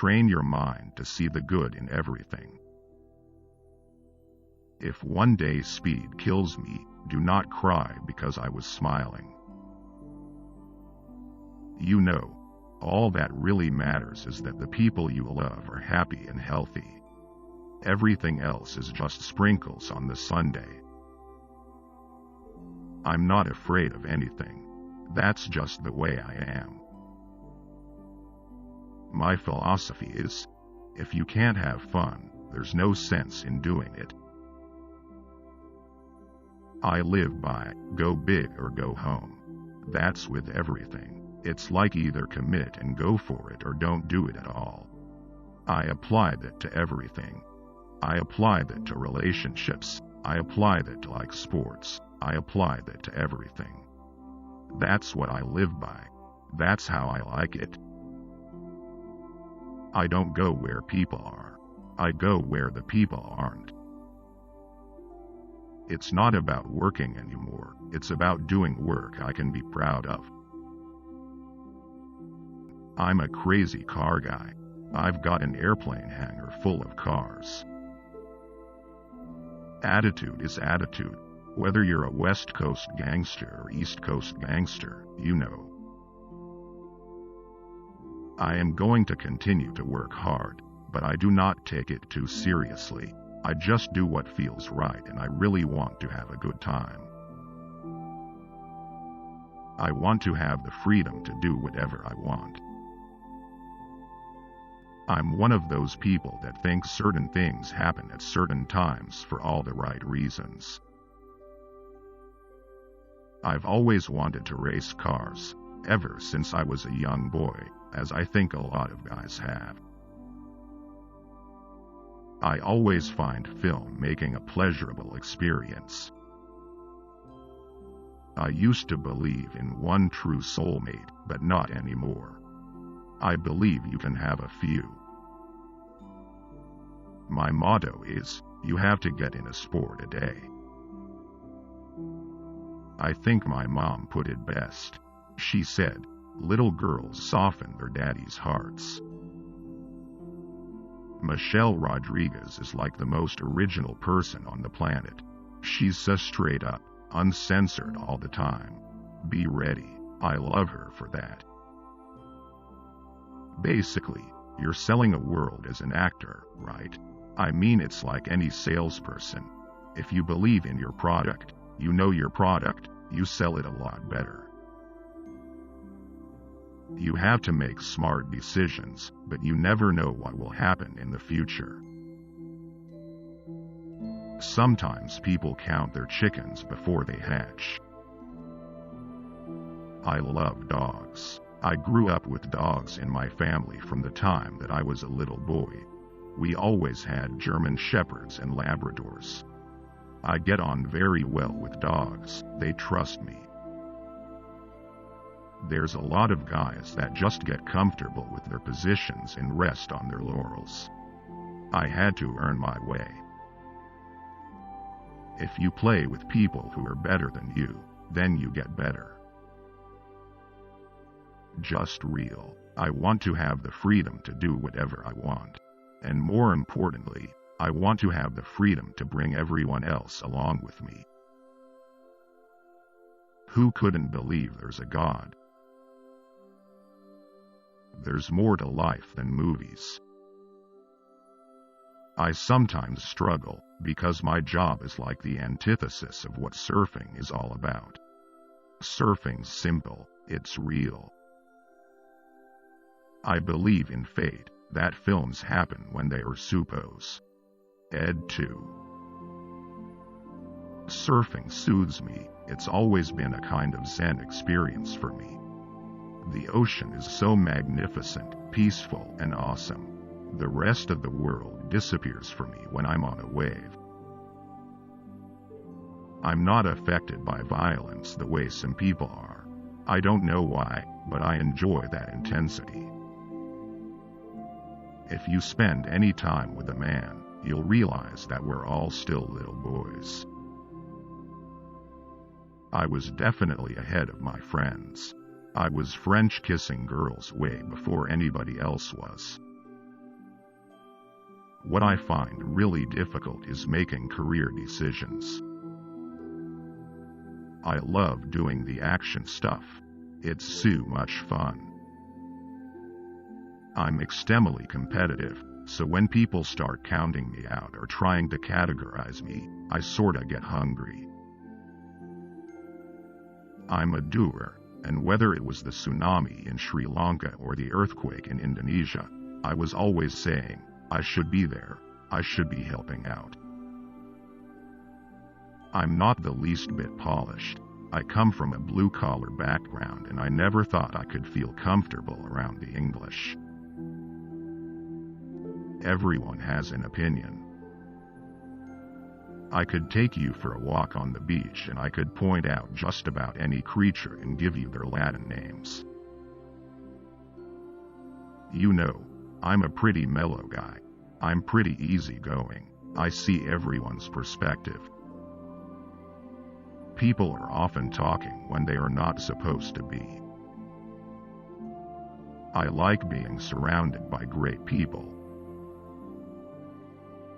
Train your mind to see the good in everything. If one day speed kills me, do not cry because I was smiling. You know, all that really matters is that the people you love are happy and healthy. Everything else is just sprinkles on the sundae. I'm not afraid of anything. That's just the way I am. My philosophy is, if you can't have fun, there's no sense in doing it. I live by, go big or go home. That's with everything. It's like either commit and go for it or don't do it at all. I apply that to everything. I apply that to relationships. I apply that to like sports. I apply that to everything. That's what I live by. That's how I like it. I don't go where people are. I go where the people aren't. It's not about working anymore. It's about doing work I can be proud of. I'm a crazy car guy. I've got an airplane hangar full of cars. Attitude is attitude. Whether you're a West Coast gangster or East Coast gangster, you know. I am going to continue to work hard, but I do not take it too seriously. I just do what feels right, and I really want to have a good time. I want to have the freedom to do whatever I want. I'm one of those people that thinks certain things happen at certain times for all the right reasons. I've always wanted to race cars, ever since I was a young boy, as I think a lot of guys have. I always find filmmaking a pleasurable experience. I used to believe in one true soulmate, but not anymore. I believe you can have a few. My motto is, you have to get in a sport a day. I think my mom put it best. She said, little girls soften their daddy's hearts. Michelle Rodriguez is like the most original person on the planet. She's so straight up, uncensored all the time. Be ready. I love her for that. Basically, you're selling a world as an actor, right? I mean, it's like any salesperson. If you believe in your product, you know your product, you sell it a lot better. You have to make smart decisions, but you never know what will happen in the future. Sometimes people count their chickens before they hatch. I love dogs. I grew up with dogs in my family from the time that I was a little boy. We always had German Shepherds and Labradors. I get on very well with dogs. They trust me. There's a lot of guys that just get comfortable with their positions and rest on their laurels. I had to earn my way. If you play with people who are better than you, then you get better. Just real. I want to have the freedom to do whatever I want. And more importantly, I want to have the freedom to bring everyone else along with me. Who couldn't believe there's a God? There's more to life than movies. I sometimes struggle, because my job is like the antithesis of what surfing is all about. Surfing's simple, it's real. I believe in fate, that films happen when they are supposed to. Surfing soothes me. It's always been a kind of Zen experience for me. The ocean is so magnificent, peaceful, and awesome. The rest of the world disappears for me when I'm on a wave. I'm not affected by violence the way some people are. I don't know why, but I enjoy that intensity. If you spend any time with a man, you'll realize that we're all still little boys. I was definitely ahead of my friends. I was French kissing girls way before anybody else was. What I find really difficult is making career decisions. I love doing the action stuff. It's so much fun. I'm extremely competitive, so when people start counting me out or trying to categorize me, I sorta get hungry. I'm a doer, and whether it was the tsunami in Sri Lanka or the earthquake in Indonesia, I was always saying, I should be there, I should be helping out. I'm not the least bit polished. I come from a blue-collar background and I never thought I could feel comfortable around the English. Everyone has an opinion. I could take you for a walk on the beach and I could point out just about any creature and give you their Latin names. You know, I'm a pretty mellow guy. I'm pretty easygoing. I see everyone's perspective. People are often talking when they are not supposed to be. I like being surrounded by great people.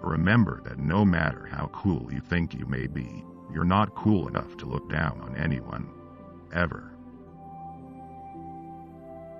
Remember that no matter how cool you think you may be, you're not cool enough to look down on anyone. Ever.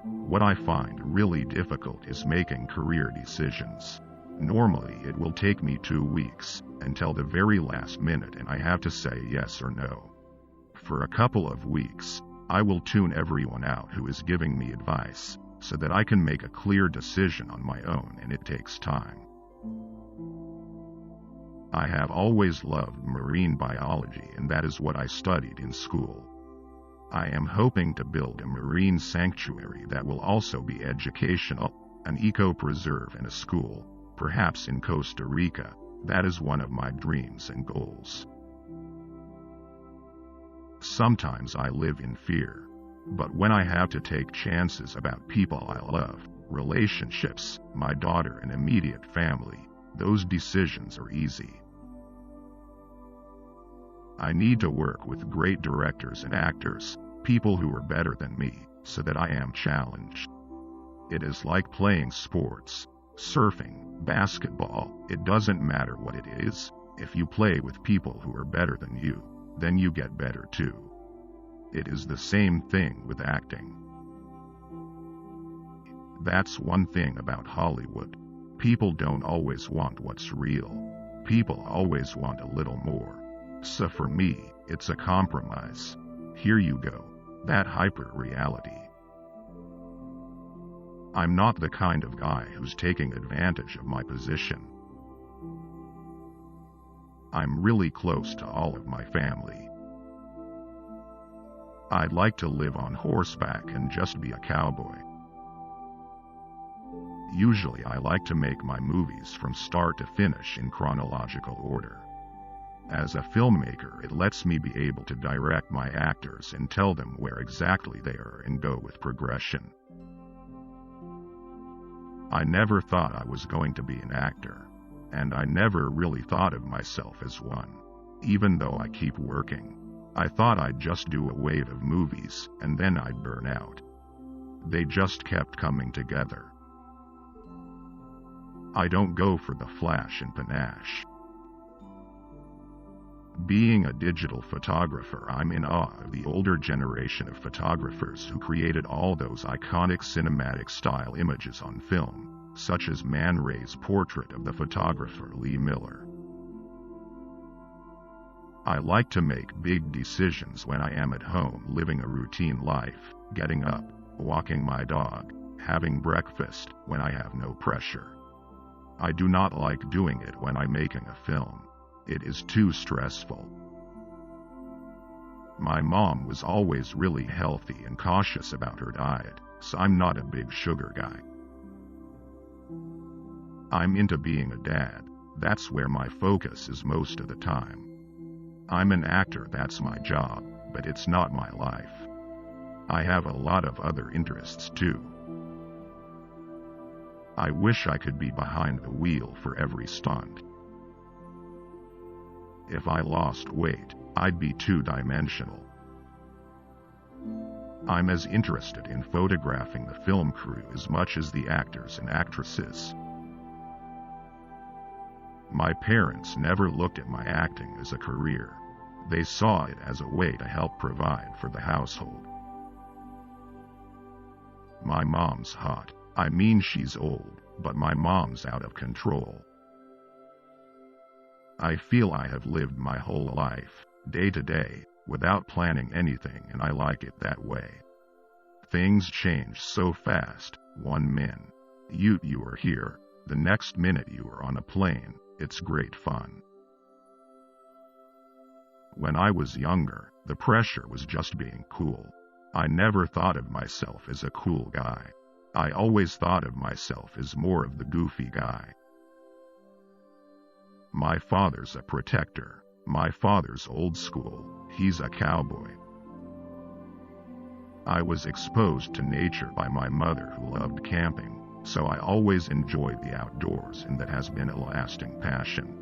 What I find really difficult is making career decisions. Normally it will take me 2 weeks, until the very last minute, and I have to say yes or no. For a couple of weeks, I will tune everyone out who is giving me advice, so that I can make a clear decision on my own, and it takes time. I have always loved marine biology, and that is what I studied in school. I am hoping to build a marine sanctuary that will also be educational, an eco-preserve and a school, perhaps in Costa Rica. That is one of my dreams and goals. Sometimes I live in fear, but when I have to take chances about people I love, relationships, my daughter and immediate family, those decisions are easy. I need to work with great directors and actors, people who are better than me, so that I am challenged. It is like playing sports, surfing, basketball. It doesn't matter what it is. If you play with people who are better than you, then you get better too. It is the same thing with acting. That's one thing about Hollywood. People don't always want what's real. People always want a little more. So for me, it's a compromise. Here you go. That hyper-reality. I'm not the kind of guy who's taking advantage of my position. I'm really close to all of my family. I'd like to live on horseback and just be a cowboy. Usually I like to make my movies from start to finish in chronological order. As a filmmaker, it lets me be able to direct my actors and tell them where exactly they are and go with progression. I never thought I was going to be an actor, and I never really thought of myself as one. Even though I keep working, I thought I'd just do a wave of movies and then I'd burn out. They just kept coming together. I don't go for the flash and panache. Being a digital photographer, I'm in awe of the older generation of photographers who created all those iconic cinematic style images on film, such as Man Ray's portrait of the photographer Lee Miller. I like to make big decisions when I am at home living a routine life, getting up, walking my dog, having breakfast when I have no pressure. I do not like doing it when I'm making a film. It is too stressful. My mom was always really healthy and cautious about her diet, so I'm not a big sugar guy. I'm into being a dad. That's where my focus is most of the time. I'm an actor, that's my job, but it's not my life. I have a lot of other interests too. I wish I could be behind the wheel for every stunt. If I lost weight, I'd be two-dimensional. I'm as interested in photographing the film crew as much as the actors and actresses. My parents never looked at my acting as a career. They saw it as a way to help provide for the household. My mom's hot. I mean, she's old, but my mom's out of control. I feel I have lived my whole life, day to day, without planning anything, and I like it that way. Things change so fast. 1 minute you are here, the next minute you are on a plane. It's great fun. When I was younger, the pressure was just being cool. I never thought of myself as a cool guy. I always thought of myself as more of the goofy guy. My father's a protector. My father's old school. He's a cowboy. I was exposed to nature by my mother, who loved camping, so I always enjoyed the outdoors, and that has been a lasting passion.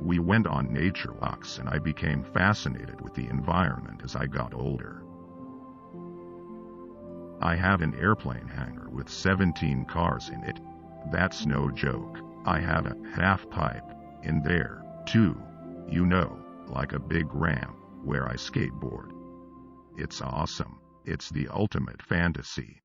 We went on nature walks, and I became fascinated with the environment as I got older. I have an airplane hangar with 17 cars in it. That's no joke. I have a half pipe in there, too. You know, like a big ramp where I skateboard. It's awesome. It's the ultimate fantasy.